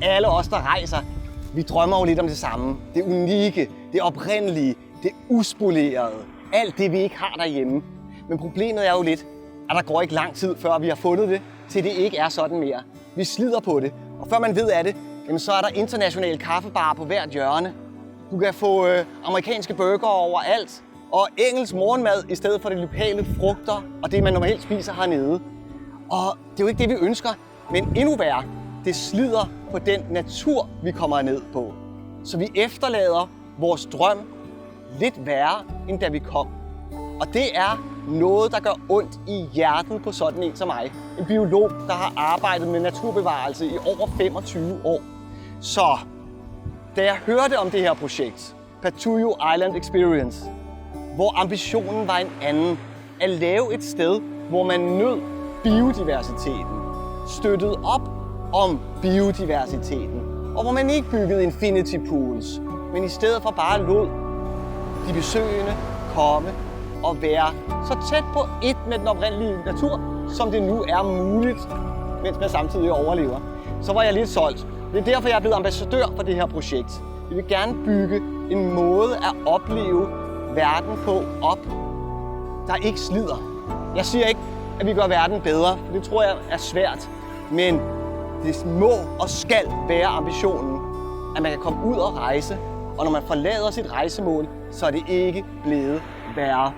alle os, der rejser, vi drømmer jo lidt om det samme. Det unikke, det oprindelige, det uspolerede. Alt det, vi ikke har derhjemme. Men problemet er jo lidt, at der går ikke lang tid, før vi har fundet det, til det ikke er sådan mere. Vi slider på det, og før man ved af det, jamen så er der internationale kaffebarer på hvert hjørne. Du kan få amerikanske burger overalt, og engelsk morgenmad i stedet for de lokale frugter og det, man normalt spiser hernede. Og det er jo ikke det, vi ønsker, men endnu værre, det slider på den natur, vi kommer ned på. Så vi efterlader vores drøm lidt værre, end da vi kom. Og det er noget, der gør ondt i hjertet på sådan en som mig. En biolog, der har arbejdet med naturbevarelse i over 25 år. Så da jeg hørte om det her projekt, Patuyo Island Experience, hvor ambitionen var en anden, at lave et sted, hvor man nød biodiversiteten, støttede op om biodiversiteten, og hvor man ikke byggede infinity pools, men i stedet for bare lod de besøgende komme og være så tæt på et med den oprindelige natur, som det nu er muligt, mens man samtidig overlever. Så var jeg lidt solgt. Det er derfor, jeg er blevet ambassadør for det her projekt. Vi vil gerne bygge en måde at opleve verden på op, der ikke slider. Jeg siger ikke, at vi gør verden bedre, for det tror jeg er svært. Men det må og skal være ambitionen, at man kan komme ud og rejse, og når man forlader sit rejsemål, så er det ikke blevet værre.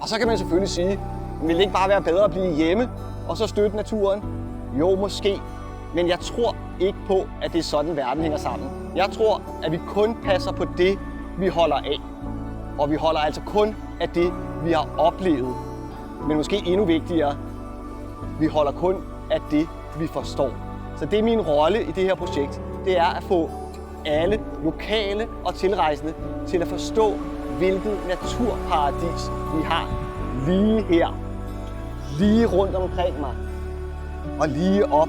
Og så kan man selvfølgelig sige, vil det ikke bare være bedre at blive hjemme og så støtte naturen? Jo, måske. Men jeg tror ikke på, at det er sådan, verden hænger sammen. Jeg tror, at vi kun passer på det, vi holder af. Og vi holder altså kun af det, vi har oplevet. Men måske endnu vigtigere, vi holder kun af det, vi forstår. Så det er min rolle i det her projekt. Det er at få alle lokale og tilrejsende til at forstå, hvilket naturparadis vi har lige her, lige rundt omkring mig, og lige op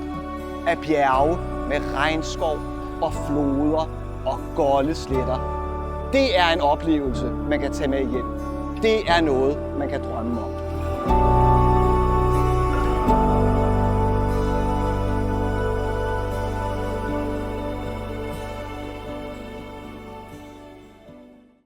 af bjerge med regnskov og floder og golde sletter. Det er en oplevelse, man kan tage med hjem. Det er noget, man kan drømme om.